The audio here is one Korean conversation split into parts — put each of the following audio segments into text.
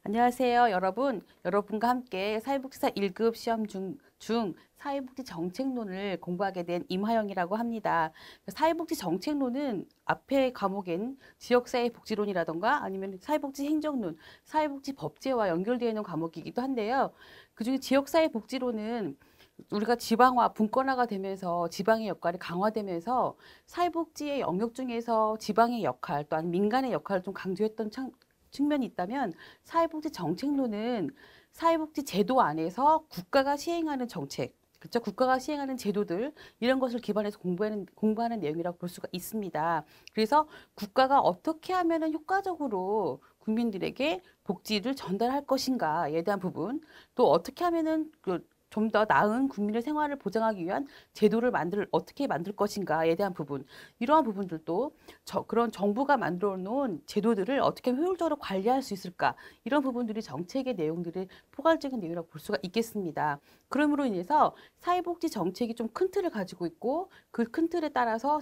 안녕하세요, 여러분. 여러분과 함께 사회복지사 1급 시험 중 사회복지 정책론을 공부하게 된 임하영이라고 합니다. 사회복지 정책론은 앞에 과목엔 지역사회 복지론이라던가 아니면 사회복지 행정론, 사회복지 법제와 연결되어 있는 과목이기도 한데요. 그중에 지역사회 복지론은 우리가 지방화, 분권화가 되면서 지방의 역할이 강화되면서 사회복지의 영역 중에서 지방의 역할 또 아니면 민간의 역할을 좀 강조했던 측면이 있다면 사회복지 정책론은 사회복지 제도 안에서 국가가 시행하는 정책, 그렇죠? 국가가 시행하는 제도들 이런 것을 기반해서 공부하는 내용이라고 볼 수가 있습니다. 그래서 국가가 어떻게 하면은 효과적으로 국민들에게 복지를 전달할 것인가에 대한 부분, 또 어떻게 하면은 좀 더 나은 국민의 생활을 보장하기 위한 제도를 어떻게 만들 것인가에 대한 부분, 이러한 부분들도 그런 정부가 만들어 놓은 제도들을 어떻게 효율적으로 관리할 수 있을까, 이런 부분들이 정책의 내용들이 포괄적인 내용이라고 볼 수가 있겠습니다. 그러므로 인해서 사회복지 정책이 좀 큰 틀을 가지고 있고 그 큰 틀에 따라서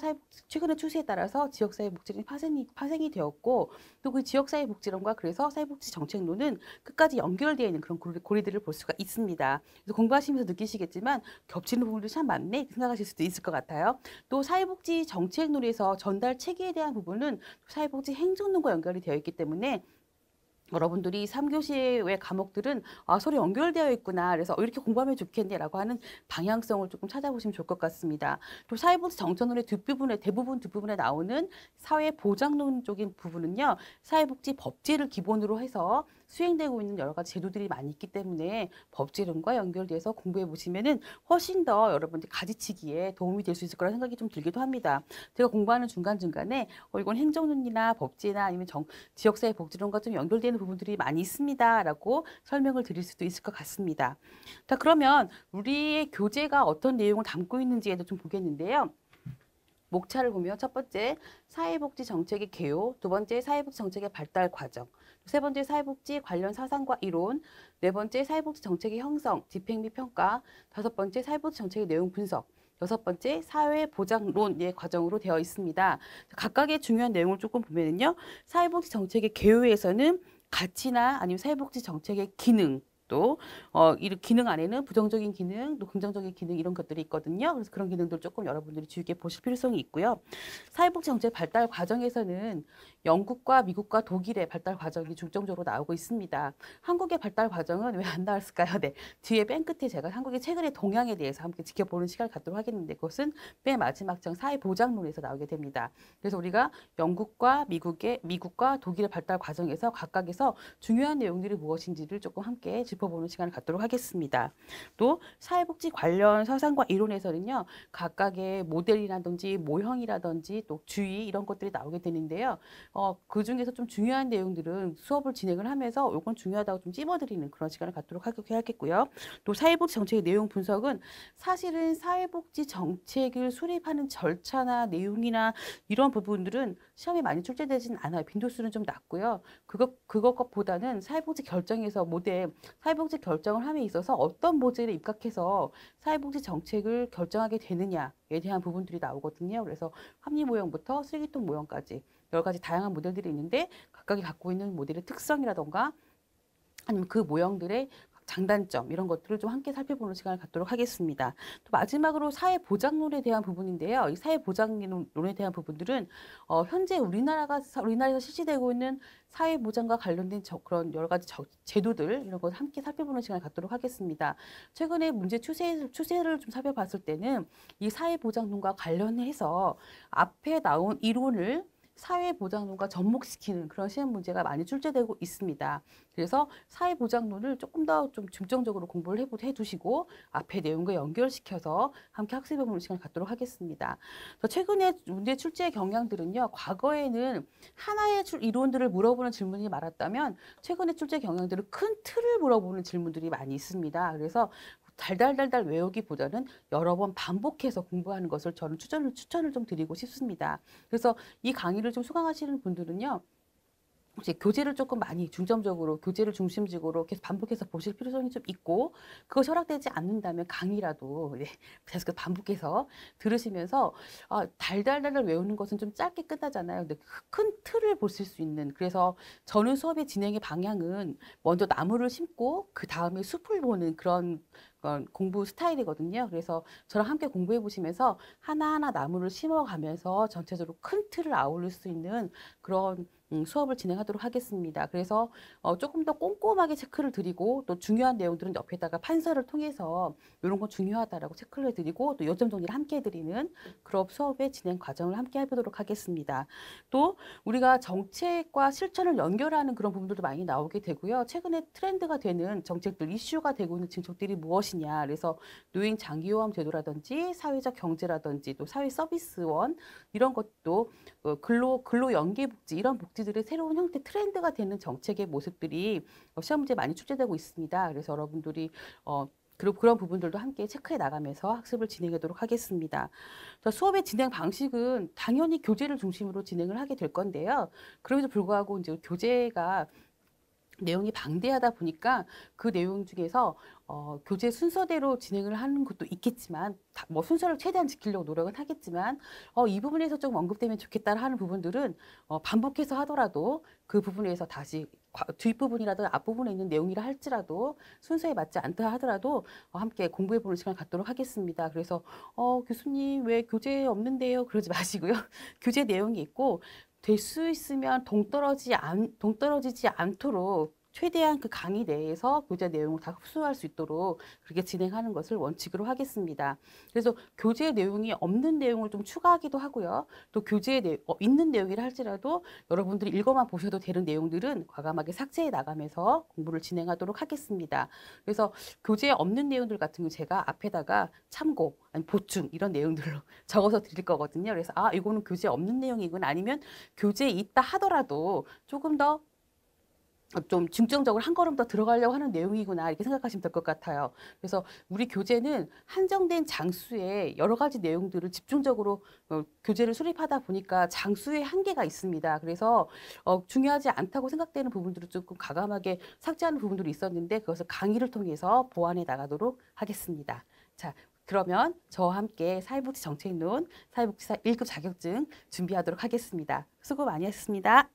최근의 추세에 따라서 지역사회복지론이 파생이 되었고 또 그 지역사회복지론과 그래서 사회복지 정책론은 끝까지 연결되어 있는 그런 고리들을 볼 수가 있습니다. 그래서 공부하시면서 느끼시겠지만 겹치는 부분도 참 많네 생각하실 수도 있을 것 같아요. 또 사회복지 정책론에서 전달 체계에 대한 부분은 사회복지 행정론과 연결이 되어 있기 때문에 여러분들이 3교시의 과목들은 서로 연결되어 있구나. 그래서 이렇게 공부하면 좋겠네라고 하는 방향성을 조금 찾아보시면 좋을 것 같습니다. 또 사회복지 정책론의 대부분 뒷부분에 나오는 사회보장론 쪽인 부분은요. 사회복지 법제를 기본으로 해서 수행되고 있는 여러 가지 제도들이 많이 있기 때문에 법제론과 연결돼서 공부해 보시면은 훨씬 더 여러분들 가지치기에 도움이 될 수 있을 거라는 생각이 좀 들기도 합니다. 제가 공부하는 중간중간에 이건 행정론이나 법제나 아니면 지역사회 복지론과 좀 연결되는 부분들이 많이 있습니다라고 설명을 드릴 수도 있을 것 같습니다. 자, 그러면 우리의 교재가 어떤 내용을 담고 있는지에도 좀 보겠는데요. 목차를 보면 첫 번째 사회복지 정책의 개요, 두 번째 사회복지 정책의 발달 과정, 세 번째 사회복지 관련 사상과 이론, 네 번째 사회복지 정책의 형성, 집행 및 평가, 다섯 번째 사회복지 정책의 내용 분석, 여섯 번째 사회보장론의 과정으로 되어 있습니다. 각각의 중요한 내용을 조금 보면은요, 사회복지 정책의 개요에서는 가치나 아니면 사회복지 정책의 기능, 또 이 기능 안에는 부정적인 기능, 또 긍정적인 기능 이런 것들이 있거든요. 그래서 그런 기능들 조금 여러분들이 주의 깊게 보실 필요성이 있고요. 사회복지 정책 발달 과정에서는 영국과 미국과 독일의 발달 과정이 중점적으로 나오고 있습니다. 한국의 발달 과정은 왜 안 나왔을까요? 네, 뒤에 맨 끝에 제가 한국의 최근의 동향에 대해서 함께 지켜보는 시간을 갖도록 하겠는데 그것은 맨 마지막 장 사회보장론에서 나오게 됩니다. 그래서 우리가 미국과 독일의 발달 과정에서 각각에서 중요한 내용들이 무엇인지를 조금 함께 짚어보는 시간을 갖도록 하겠습니다. 또 사회복지 관련 사상과 이론에서는요. 각각의 모델이라든지 모형이라든지 또 주의 이런 것들이 나오게 되는데요. 그중에서 좀 중요한 내용들은 수업을 진행을 하면서 이건 중요하다고 좀 찝어드리는 그런 시간을 갖도록 하겠고요. 또 사회복지 정책의 내용 분석은 사실은 사회복지 정책을 수립하는 절차나 내용이나 이런 부분들은 시험에 많이 출제되진 않아요. 빈도수는 좀 낮고요. 그것보다는 사회복지 결정을 함에 있어서 어떤 모델에 입각해서 사회복지 정책을 결정하게 되느냐에 대한 부분들이 나오거든요. 그래서 합리 모형부터 쓰레기통 모형까지 여러 가지 다양한 모델들이 있는데 각각이 갖고 있는 모델의 특성이라던가 아니면 그 모형들의 장단점 이런 것들을 좀 함께 살펴보는 시간을 갖도록 하겠습니다. 또 마지막으로 사회보장론에 대한 부분인데요. 이 사회보장론에 대한 부분들은 현재 우리나라에서 실시되고 있는 사회보장과 관련된 그런 여러 가지 제도들 이런 것을 함께 살펴보는 시간을 갖도록 하겠습니다. 최근에 문제 추세를 좀 살펴봤을 때는 이 사회보장론과 관련해서 앞에 나온 이론을 사회보장론과 접목시키는 그런 시험 문제가 많이 출제되고 있습니다. 그래서 사회보장론을 조금 더 좀 중점적으로 공부를 해두시고 앞에 내용과 연결시켜서 함께 학습해보는 시간을 갖도록 하겠습니다. 최근에 문제 출제 경향들은요. 과거에는 하나의 이론들을 물어보는 질문이 많았다면 최근에 출제 경향들은 큰 틀을 물어보는 질문들이 많이 있습니다. 그래서 달달달달 외우기보다는 여러 번 반복해서 공부하는 것을 저는 추천을 좀 드리고 싶습니다. 그래서 이 강의를 좀 수강하시는 분들은요. 이제 교재를 조금 많이 중점적으로 교재를 중심적으로 계속 반복해서 보실 필요성이 좀 있고 그것이 허락되지 않는다면 강의라도 계속 반복해서 들으시면서 달달달 외우는 것은 좀 짧게 끝나잖아요. 근데 큰 틀을 보실 수 있는 그래서 저는 수업의 진행의 방향은 먼저 나무를 심고 그 다음에 숲을 보는 그런 공부 스타일이거든요. 그래서 저랑 함께 공부해 보시면서 하나하나 나무를 심어가면서 전체적으로 큰 틀을 아우를 수 있는 그런 수업을 진행하도록 하겠습니다. 그래서 조금 더 꼼꼼하게 체크를 드리고 또 중요한 내용들은 옆에다가 판서를 통해서 이런 건 중요하다라고 체크를 해드리고 또 요점 정리를 함께 해드리는 그런 수업의 진행 과정을 함께 해보도록 하겠습니다. 또 우리가 정책과 실천을 연결하는 그런 부분들도 많이 나오게 되고요. 최근에 트렌드가 되는 정책들, 이슈가 되고 있는 정책들이 무엇이냐. 그래서 노인 장기요양 제도라든지 사회적 경제라든지 또 사회 서비스원 이런 것도 근로 연계복지 이런 복지들의 새로운 형태 트렌드가 되는 정책의 모습들이 시험 문제에 많이 출제되고 있습니다. 그래서 여러분들이 그런 부분들도 함께 체크해 나가면서 학습을 진행하도록 하겠습니다. 수업의 진행 방식은 당연히 교재를 중심으로 진행을 하게 될 건데요. 그럼에도 불구하고 이제 교재가 내용이 방대하다 보니까 그 내용 중에서 교재 순서대로 진행을 하는 것도 있겠지만 뭐 순서를 최대한 지키려고 노력은 하겠지만 이 부분에서 좀 언급되면 좋겠다 하는 부분들은 반복해서 하더라도 그 부분에서 다시 뒷부분이라든 앞부분에 있는 내용이라 할지라도 순서에 맞지 않다 하더라도 함께 공부해 보는 시간을 갖도록 하겠습니다. 그래서 교수님 왜 교재 없는데요? 그러지 마시고요. 교재 내용이 있고 될 수 있으면 동떨어지지 않도록 최대한 그 강의 내에서 교재 내용을 다 흡수할 수 있도록 그렇게 진행하는 것을 원칙으로 하겠습니다. 그래서 교재 내용이 없는 내용을 좀 추가하기도 하고요. 또 교재에 있는 내용이라 할지라도 여러분들이 읽어만 보셔도 되는 내용들은 과감하게 삭제해 나가면서 공부를 진행하도록 하겠습니다. 그래서 교재에 없는 내용들 같은 경우 제가 앞에다가 참고, 아니 보충 이런 내용들로 적어서 드릴 거거든요. 그래서 이거는 교재에 없는 내용이구나 아니면 교재에 있다 하더라도 조금 더 좀 중점적으로 한 걸음 더 들어가려고 하는 내용이구나 이렇게 생각하시면 될 것 같아요. 그래서 우리 교재는 한정된 장수의 여러 가지 내용들을 집중적으로 교재를 수립하다 보니까 장수의 한계가 있습니다. 그래서 중요하지 않다고 생각되는 부분들을 조금 과감하게 삭제하는 부분들이 있었는데 그것을 강의를 통해서 보완해 나가도록 하겠습니다. 자, 그러면 저와 함께 사회복지 정책론, 사회복지사 1급 자격증 준비하도록 하겠습니다. 수고 많이 했습니다.